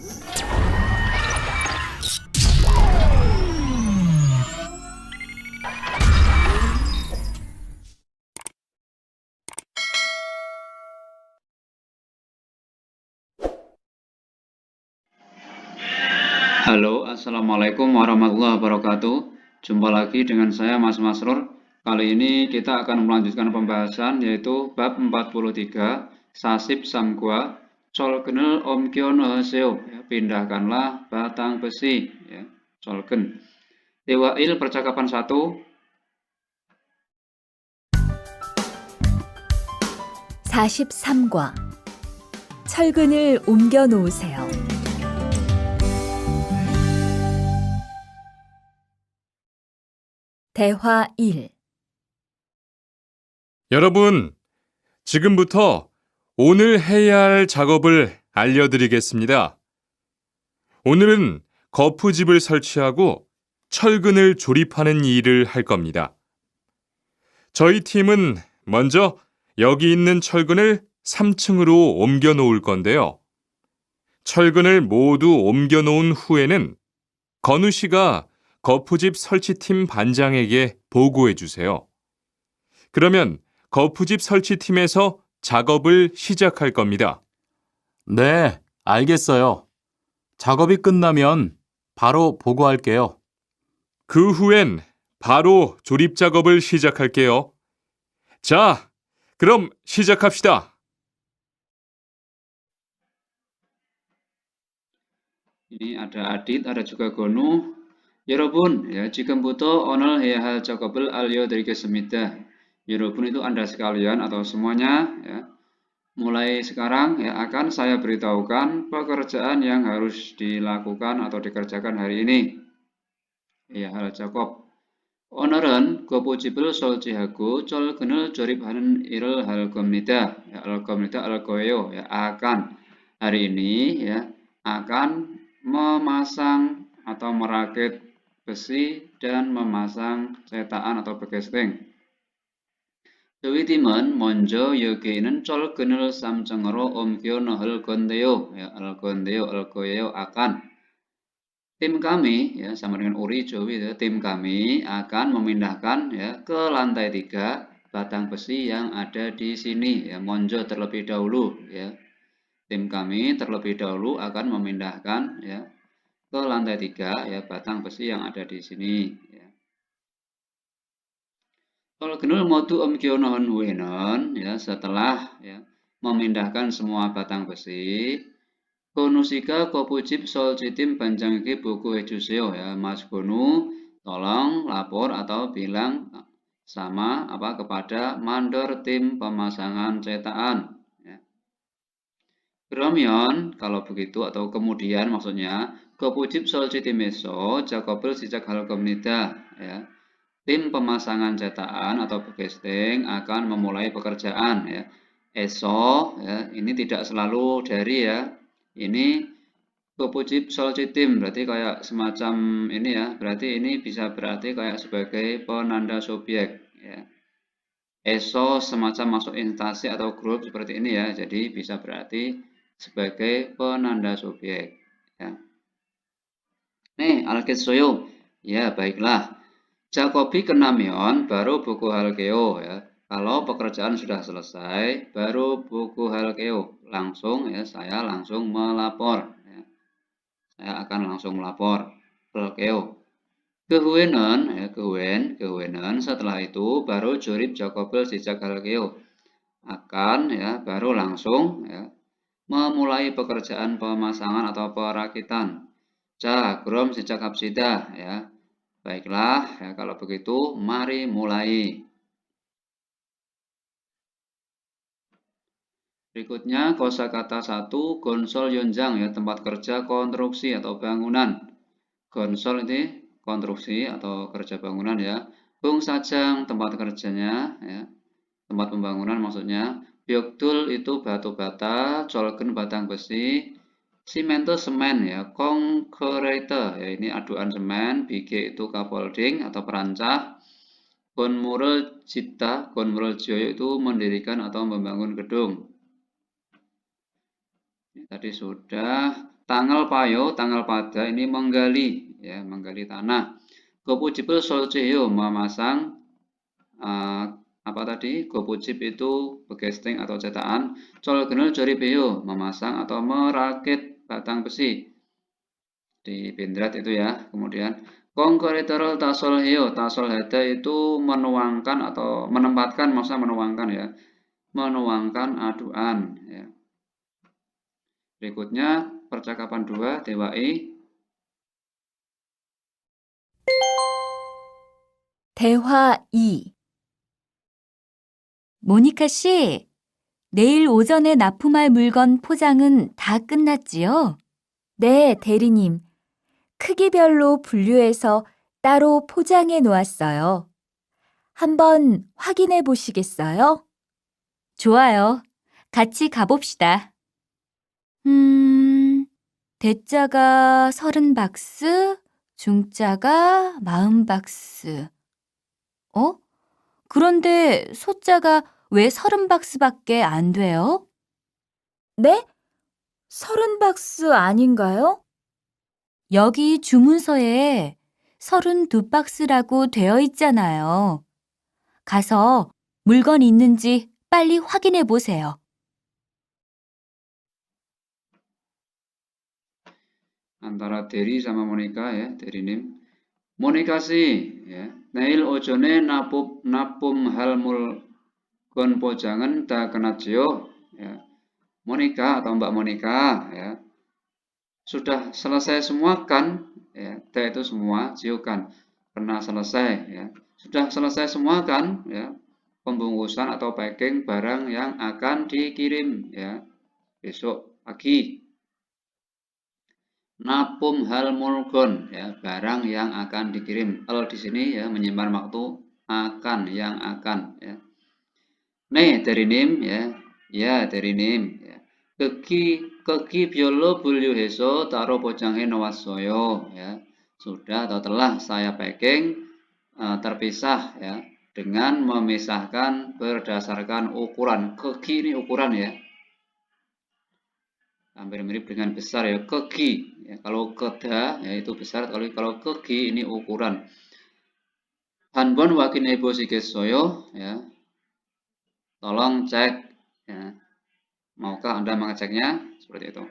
Halo, Assalamualaikum warahmatullahi wabarakatuh. Jumpa lagi dengan saya Mas Masrur. Kali ini kita akan melanjutkan pembahasan yaitu bab 43 Sasip Samgwa Cholgenel Omkyono Heseo. Pindahkanlah batang besi ya, Cholgen. Dewail percakapan 1. (43과) 철근을 옮겨 놓으세요. 대화 1. 여러분, 지금부터 오늘 해야 할 작업을 알려드리겠습니다. 오늘은 거푸집을 설치하고 철근을 조립하는 일을 할 겁니다. 저희 팀은 먼저 여기 있는 철근을 3층으로 옮겨 놓을 건데요. 철근을 모두 옮겨 놓은 후에는 건우 씨가 거푸집 설치팀 반장에게 보고해 주세요. 그러면 거푸집 설치팀에서 작업을 시작할 겁니다. 네, 알겠어요. 작업이 끝나면 바로 보고할게요. 그 후엔 바로 조립 작업을 시작할게요. 자, 그럼 시작합시다. Ini ada Adit, ada juga Gonu. 여러분, ya, 지금부터 오늘 해야 할 작업을 알려드리겠습니다. 여러분 itu Anda sekalian atau semuanya, ya. Mulai sekarang ya akan saya beritahukan pekerjaan yang harus dilakukan atau dikerjakan hari ini. Ya, hal 작업. 오늘은 거푸집을 설치하고 철근을 조립하는 일을 할 겁니다. Ya, 할 거예요. Ya, akan. Hari ini ya akan memasang atau merakit besi dan memasang cetakan atau bekesting. 저희 팀은 먼저 여기 있는 철근을 3층으로 옮겨 넣을 건데요. Ya, 할 거예요, akan. Tim kami, ya, sama dengan Uri, Jowi, ya, tim kami akan memindahkan ya ke lantai 3 batang besi yang ada di sini. Ya, 먼저 terlebih dahulu. Ya. Tim kami terlebih dahulu akan memindahkan ya ke lantai 3 ya batang besi yang ada di sini. Ya. 철근을 모두 옮겨 놓은 후에는 ya setelah ya memindahkan semua batang besi, 건우 씨가 거푸집 설치팀 반장에게 보고해 주세요. Ya, Mas Gonu, tolong lapor atau bilang sama kepada mandor tim pemasangan cetakan. Ya. 그러면 kalau begitu atau kemudian maksudnya 거푸집 설치팀에서 작업을 시작할 겁니다. Ya. Tim pemasangan cetakan atau bekesting akan memulai pekerjaan. Ya. Esok ya, ini tidak selalu dari ya. Ini 거푸집 설치팀 berarti kayak semacam ini ya. Berarti ini bisa berarti kayak sebagai penanda subjek. Ya. Esok semacam masuk instansi atau grup seperti ini ya. Jadi bisa berarti sebagai penanda subjek. Ya. 네, 알겠어요. Ya, baiklah. 작업이 끝나면 바로 보고할게요. Ya. Kalau pekerjaan sudah selesai, baru 보고할게요. Langsung ya, saya langsung melapor. Ya. Saya akan langsung melapor. 할게요. 그 후에는 ya, 그 후에는 setelah itu baru 조립 작업을 시작할게요. Akan ya, baru langsung ya memulai pekerjaan pemasangan atau perakitan. 자, 그럼 시작합시다. Ya. Baiklah, ya, kalau begitu mari mulai. Berikutnya kosakata 1, konsol yonjang ya, tempat kerja konstruksi atau bangunan. Konsol ini konstruksi atau kerja bangunan ya. Sajang tempat kerjanya ya. Tempat pembangunan maksudnya. 벽돌 itu batu bata, 철근 batang besi, simento semen ya, konkrete ya ini aduan semen, BG itu scaffolding atau perancah, 건물을 짓다, 건물을 지어요 itu mendirikan atau membangun gedung. Ini tadi sudah. Tanggal payo, tanggal pada ini menggali, ya, menggali tanah. Gopujipul solceyo memasang apa tadi? Gopujip itu begesting atau cetakan. Colgenul joribeyo memasang atau merakit batang besi di bendrat itu ya. Kemudian kongkoritero tasol heo, tasol hada itu menuangkan atau menempatkan, maksudnya menuangkan ya, menuangkan aduan ya. Berikutnya percakapan 2 Dewai. 대화 2. 모니카 씨, 내일 오전에 납품할 물건 포장은 다 끝났지요? 네, 대리님. 크기별로 분류해서 따로 포장해 놓았어요. 한번 확인해 보시겠어요? 좋아요. 같이 가봅시다. 대자가 30박스, 중자가 40박스. 그런데 소자가 왜 30박스밖에 안 돼요? 네? 30박스 아닌가요? 여기 주문서에 32박스라고 되어 있잖아요. 가서 물건 있는지 빨리 확인해 보세요. Antara Derry sama Monica ya, Derry Nim. Monica sih ya, Neil ojone napum hal mulgon pojangan da kenatio ya. Monica atau Mbak Monica ya, sudah selesai semua kan ya, da itu semua, jio kan pernah selesai ya, sudah selesai semua kan ya, pembungkusan atau packing barang yang akan dikirim ya besok pagi. Napum hal mulgon ya, barang yang akan dikirim. Kalau di sini ya menyimpan waktu akan, yang akan ya. Nih dari nim ya. Ya dari nim ya. Keki biolo bulyu heso taro pojanghe nowasoyo ya. Sudah atau telah saya packing terpisah ya, dengan memisahkan berdasarkan ukuran. Keki ini ukuran ya. Hampir mirip dengan besar ya, kegi ya, kalau keda ya itu besar, kalau kegi ini ukuran. Hanbon wakin ebo soyo ya, tolong cek ya, maukah Anda mengeceknya seperti itu.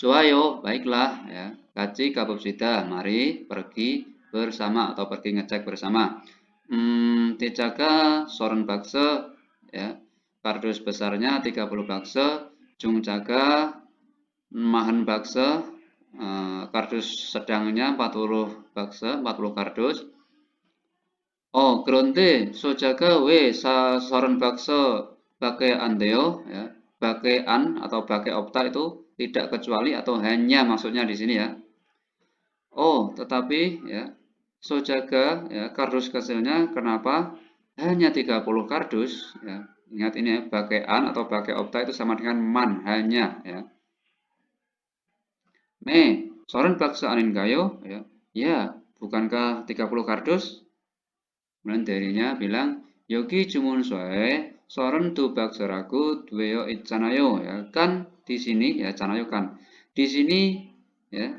Joayo, baiklah ya, kaci kabupsida, mari pergi bersama atau pergi ngecek bersama. Tijaga soren bakse ya, kardus besarnya 30 bakse, jungjaga mahan bakse, kardus sedangnya 40 bakse, 40 kardus. Oh, kronte sojaga we soren bakse bake andeo ya. Bake an atau bake opta itu tidak kecuali atau hanya maksudnya di sini ya. Oh, tetapi ya sojaga ya, kardus kecilnya kenapa hanya 30 kardus ya. Ingat ini ya, bake an atau bake opta itu sama dengan man, hanya ya. Soren bakso anin gayo ya. Ya, bukankah 30 kardus? Kemudian darinya bilang, yogi jumun soe soren tu baksaraku duweyo icanayo ya. Kan di sini ya, canayo kan. Di sini ya,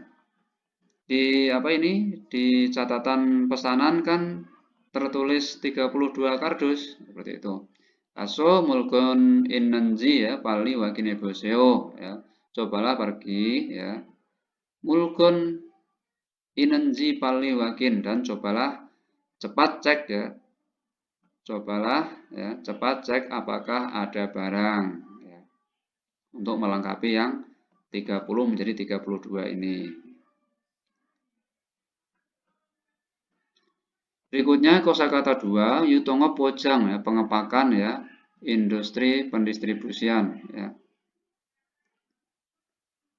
di apa ini? Di catatan pesanan kan tertulis 32 kardus seperti itu. Aso mulkon inenji ya, pali wakine boseo ya. Cobalah pergi ya, mulkon inenji pali wakin, dan cobalah cepat cek ya, cobalah ya cepat cek apakah ada barang ya, untuk melengkapi yang 30 menjadi 32 ini. Berikutnya kosakata 2 yutongo pojang ya, pengepakan ya, industri pendistribusian ya,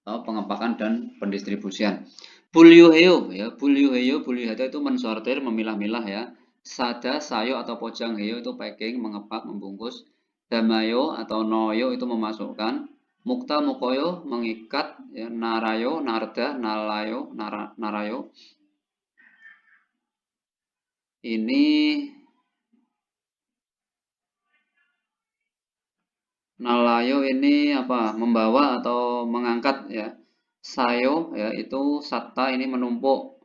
atau pengepakan dan pendistribusian. Bulyuheo ya, bulyuheo itu mensortir, memilah-milah ya. Sada, sayo atau pojang heo itu packing, mengepak, membungkus. Damayo atau noyo itu memasukkan. Mukta mukoyo mengikat ya. Narayo, narda, nalayo, narayo. Ini nalayo ini apa? Membawa atau mengangkat ya. Sayo ya itu satta ini menumpuk.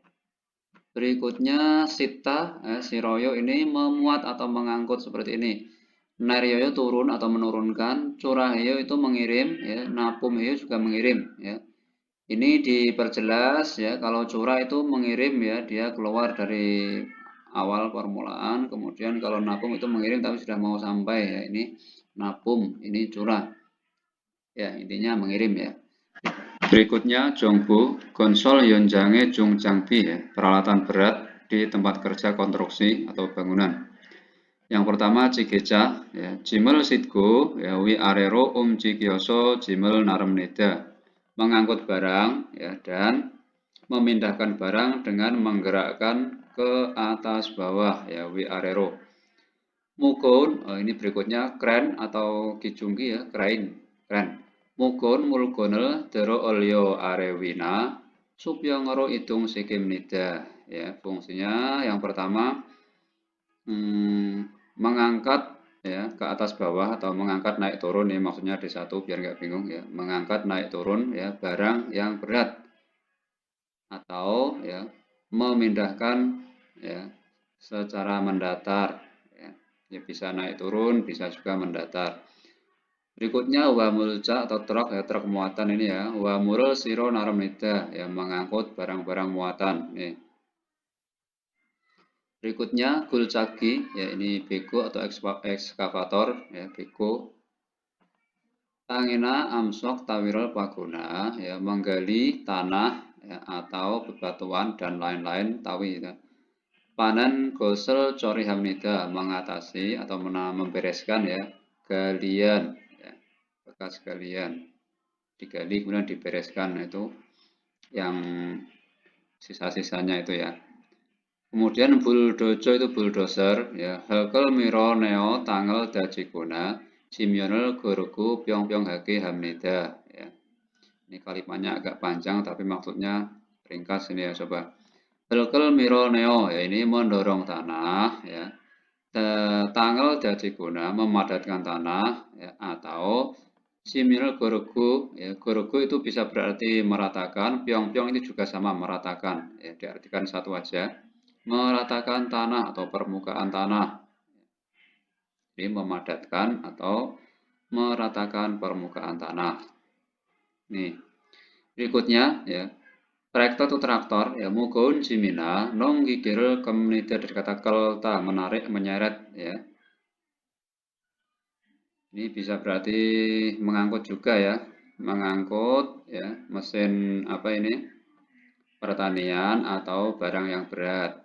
Berikutnya sita siroyo ini memuat atau mengangkut seperti ini. Naryoyo turun atau menurunkan, curaheyo itu mengirim ya, napumheyo juga mengirim ya. Ini diperjelas ya, kalau curah itu mengirim ya, dia keluar dari awal permulaan, kemudian kalau napum itu mengirim tapi sudah mau sampai ya, ini napum, ini curah. Ya, intinya mengirim ya. Berikutnya jongbu, konsol yonjange jungjangbi ya, peralatan berat di tempat kerja konstruksi atau bangunan. Yang pertama cigeca ya, jimel sitgo ya, wi arero cikyoso jimel naremneda. Mengangkut barang ya, dan memindahkan barang dengan menggerakkan ke atas bawah ya, wi arero. Mukun, ini berikutnya kren atau kijunggi ya, kren. Mukun mulgonel dero olio arewina supyongoro idung sikimnida ya, fungsinya yang pertama mengangkat ya ke atas bawah atau mengangkat naik turun ya, maksudnya di satu biar nggak bingung ya, mengangkat naik turun ya barang yang berat atau ya memindahkan ya secara mendatar ya, bisa naik turun bisa juga mendatar. Berikutnya wamulca atau truk ya, truk muatan ini ya, wamurul siro naramnida ya, mengangkut barang-barang muatan nih. Berikutnya gulcagi ya, ini beko atau ekskavator ya, beko. Tangina amsok tawirul paguna ya, menggali tanah ya, atau bebatuan dan lain-lain tawi ya. Panen gosel cori hamnida, mengatasi atau membereskan ya galian ya, bekas galian digali kemudian dibereskan, itu yang sisa-sisanya itu ya. Kemudian bulldozo itu bulldozer ya, hekel miro neo tanggal dajikuna simyonel guruku pyong pyong hake hamnida ya. Ini kalimatnya agak panjang tapi maksudnya ringkas ini ya coba. Hekel miro neo ya, ini mendorong tanah ya. Tanggal dajikuna memadatkan tanah ya, atau simil gorogu ya, gorogu itu bisa berarti meratakan, pyong-pyong ini juga sama meratakan ya, diartikan satu aja, meratakan tanah atau permukaan tanah. Jadi memadatkan atau meratakan permukaan tanah. Nih, berikutnya ya, traktor atau traktor ya, mugon jimina nong gigir kemunida dari kata kelta, menarik, menyeret ya. Ini bisa berarti mengangkut juga ya, mengangkut ya mesin apa ini, pertanian atau barang yang berat.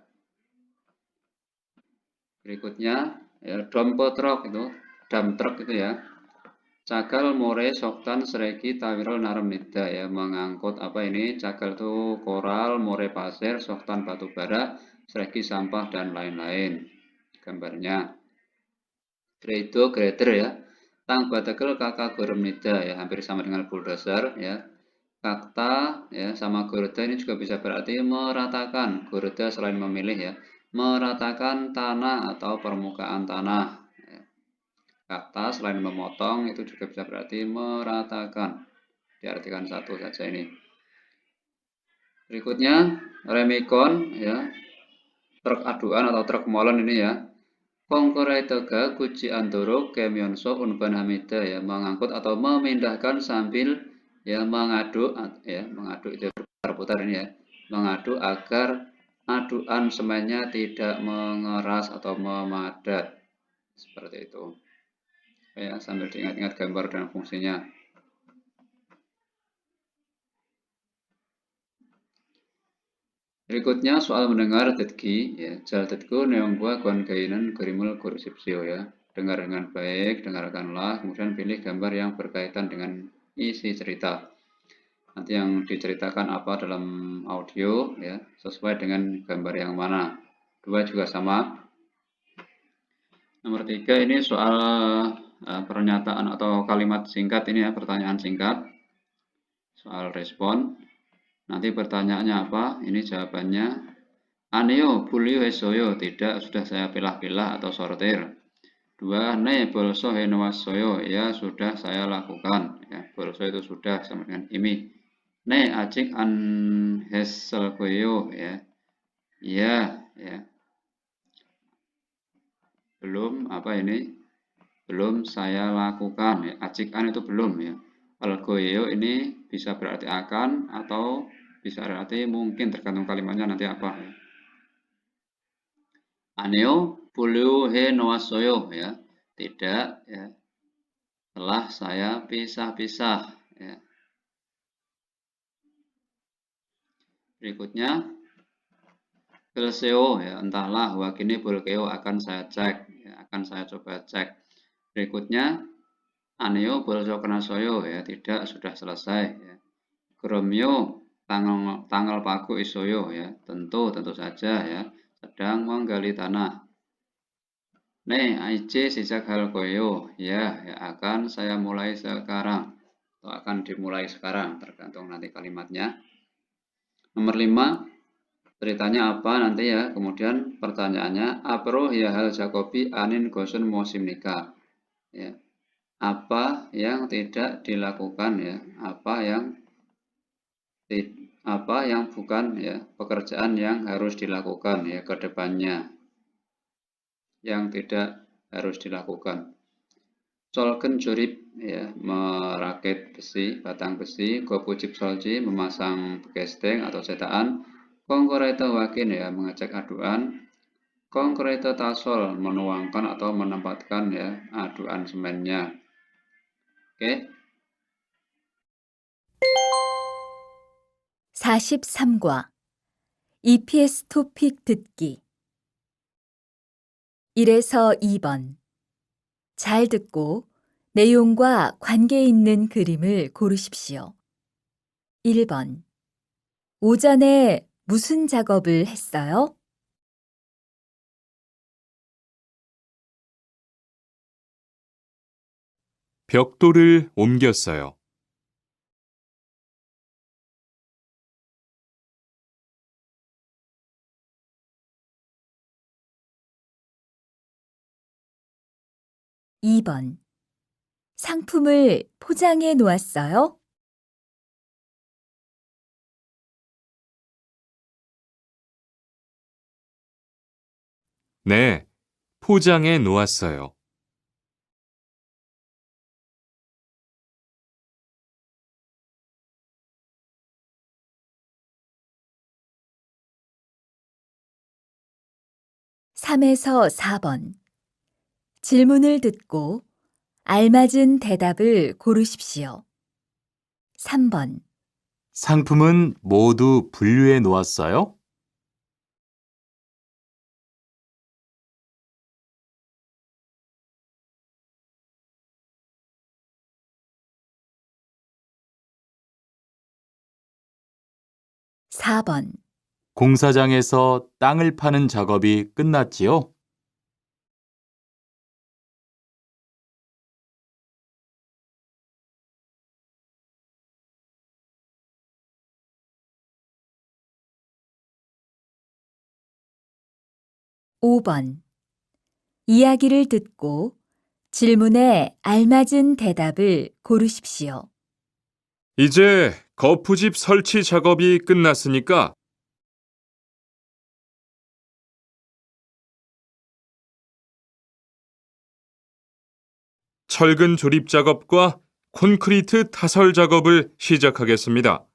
Berikutnya ya, dump truck itu, dump truck itu ya, cagal more soktan seregi tawirul naramnida ya, mengangkut apa ini, cagal itu koral, more pasir, soktan batu bara, seregi sampah dan lain-lain. Gambarnya Gredo grader ya, tang batakel kakak goremnida ya, hampir sama dengan bulldozer ya. Kakta ya sama gorda ini juga bisa berarti meratakan. Gorda selain memilih ya, meratakan tanah atau permukaan tanah ya. Kakta selain memotong itu juga bisa berarti meratakan, diartikan satu saja ini. Berikutnya remikon ya, truk aduan atau truk molen ini ya. Kongkoraitoga kuci andoro kemyonso unban hamida ya, mengangkut atau memindahkan sambil ya mengaduk ya, mengaduk itu berputar ini ya, mengaduk agar aduan semennya tidak mengeras atau memadat seperti itu ya, sambil diingat-ingat gambar dan fungsinya. Berikutnya soal mendengar tetki ya, jal tetku neonggua kuan kainan gerimul kursipsio ya, dengar dengan baik, dengarkanlah, kemudian pilih gambar yang berkaitan dengan isi cerita. Nanti yang diceritakan apa dalam audio ya, sesuai dengan gambar yang mana. Dua juga sama. Nomor 3 ini soal pernyataan atau kalimat singkat ini ya, pertanyaan singkat. Soal respon. Nanti pertanyaannya apa? Ini jawabannya. Aneo bulio hesoyo, tidak, sudah saya pilah-pilah atau sortir. 2. Ne bolso henowasoyo, ya sudah saya lakukan ya, bolso itu sudah sama dengan imi. 네, 아직 안 했을 거예요. Ya. Iya, ya. Belum apa ini? Belum saya lakukan ya. A직 an itu belum ya. Al goyo ini bisa berarti akan atau bisa berarti mungkin tergantung kalimatnya nanti apa ya. Aneo bulu he noasoyo ya. Tidak ya. Telah saya pisah-pisah ya. Berikutnya Pilseo ya, entahlah wakini bolkeo akan saya cek ya, akan saya coba cek. Berikutnya Aneo bolso kena soyo ya, tidak sudah selesai ya. Gromyo tanggal paku isoyo ya, tentu saja ya, sedang menggali tanah. Aice sejak hal koyo ya, akan saya mulai sekarang atau akan dimulai sekarang tergantung nanti kalimatnya. Nomor 5 ceritanya apa nanti ya, kemudian pertanyaannya apro ya hal Jacobi anin gosun musim nikah ya. Apa yang tidak dilakukan ya, apa yang bukan ya, pekerjaan yang harus dilakukan ya ke depannya, yang tidak harus dilakukan. Solken jurip ya, merakit besi, batang besi, gopujib solji, memasang bekesteng atau cetakan, kongkoreto wakin ya, mengecek aduan, kongkoreto tasol, menuangkan atau menempatkan ya aduan semennya. Oke. 43과 EPS 토픽 듣기 1에서 2번 잘 듣고 내용과 관계 있는 그림을 고르십시오. 1번 오전에 무슨 작업을 했어요? 벽돌을 옮겼어요. 2번 상품을 포장해 놓았어요? 네, 포장해 놓았어요. 3에서 4번 질문을 듣고 알맞은 대답을 고르십시오. 3번 상품은 모두 분류해 놓았어요? 4번 공사장에서 땅을 파는 작업이 끝났지요? 5번 이야기를 듣고 질문에 알맞은 대답을 고르십시오. 이제 거푸집 설치 작업이 끝났으니까 철근 조립 작업과 콘크리트 타설 작업을 시작하겠습니다.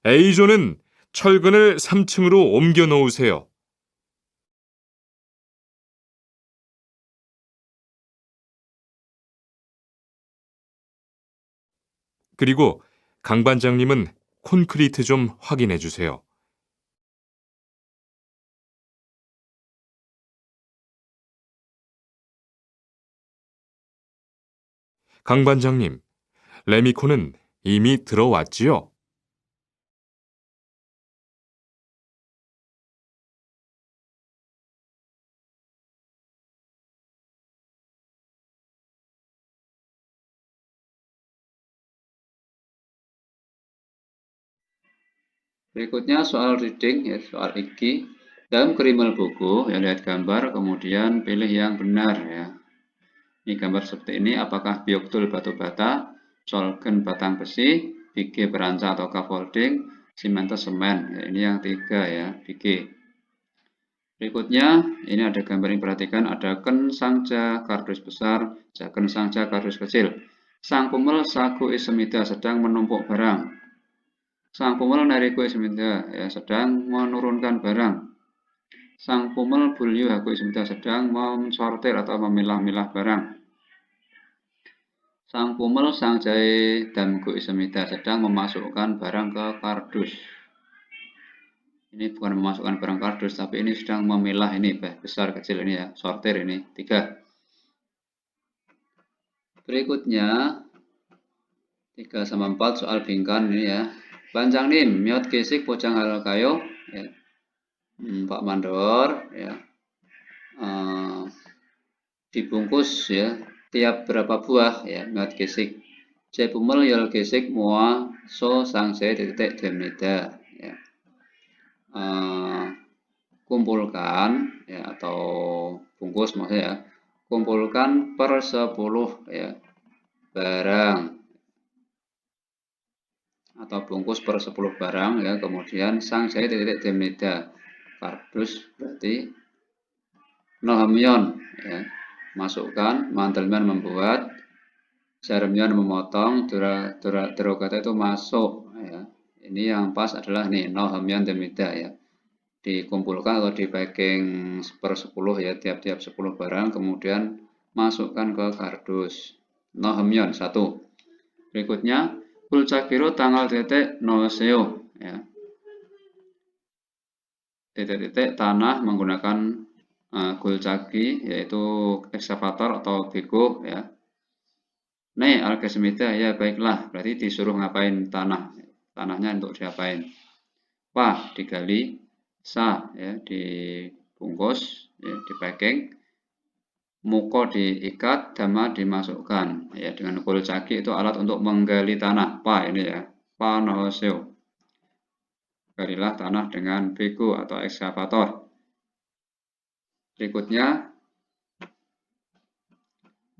A조는 철근을 3층으로 옮겨 놓으세요. 그리고 강 반장님은 콘크리트 좀 확인해 주세요. 강 반장님, 레미콘은 이미 들어왔지요? Berikutnya soal reading ya, soal iki. Dalam kerimal buku, ya lihat gambar, kemudian pilih yang benar ya. Ini gambar seperti ini, apakah bioktul batu bata, solgen batang besi, bige beranca atau scaffolding, simenter semen. Ya, ini yang 3 ya, bige. Berikutnya, ini ada gambar yang perhatikan, ada ken sangja kardus besar, jaken sangja kardus kecil. Sang pumel saku isemida sedang menumpuk barang. Sang pumel nariku isemida ya, sedang menurunkan barang. Sang pumel bulyu haku isemida sedang mensortir atau memilah-milah barang. Sang pumel sang jahe damku isemida sedang memasukkan barang ke kardus. Ini bukan memasukkan barang kardus, tapi ini sedang memilah ini, besar kecil ini ya, sortir ini, 3. Berikutnya, 3 sama 4 soal bingkan ini ya. Banjang nim, miot gesik pojang hal kayo, ya. Pak Mandor, ya. Dibungkus ya, tiap berapa buah ya, miot gesik. Cepumel yol gesik mua so sang titik demnida, ya. Kumpulkan ya, atau bungkus maksudnya ya, kumpulkan per 10 ya barang atau bungkus per 10 barang ya, kemudian sang saya titik demnida kardus berarti nohamyon ya, masukkan, mantelman membuat, jaremyon memotong, derogata itu masuk ya. Ini yang pas adalah nih nohamyon demnida ya, dikumpulkan atau di packing per 10 ya, tiap-tiap 10 barang, kemudian masukkan ke kardus. Nohamyon 1. Berikutnya, kulcakiro tanggal titik noseo ya. Titik-titik tanah menggunakan kulcaki, yaitu ekskavator atau bego ya. Nih alkesemida ya, baiklah, berarti disuruh ngapain tanahnya untuk diapain? Wah, digali, sa ya, dibungkus ya, di packing, muko diikat, dama dimasukkan ya, dengan kulcaki itu alat untuk menggali tanah, pa ini ya, pa nohoseo, galilah tanah dengan bego atau ekskavator. Berikutnya,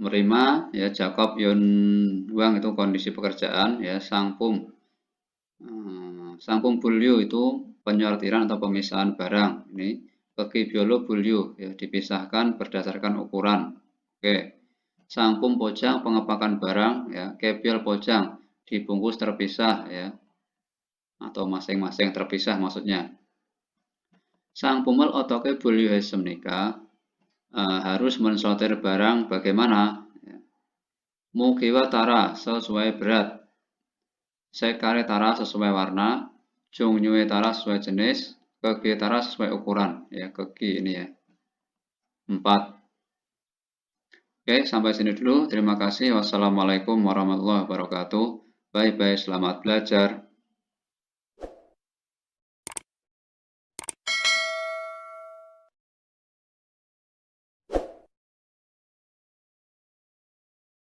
menerima ya, Jacob Yun Wang itu kondisi pekerjaan ya, sangpum bulyu itu penyortiran atau pemisahan barang. Ini bagi biolo bulyu ya, dipisahkan berdasarkan ukuran. Oke. Sangpum pojang pengepakan barang ya, kebiol pojang dibungkus terpisah ya, atau masing-masing terpisah maksudnya. Sang pumel otoke bulyu hesemnika harus mensortir barang bagaimana ya. Mugiwa tara sesuai berat, sekare tara sesuai warna, Jongnyue tara sesuai jenis, kegi tara sesuai ukuran ya, kegi ini ya. 4. Oke, sampai sini dulu. Terima kasih. Wassalamualaikum warahmatullahi wabarakatuh. Bye bye, selamat belajar.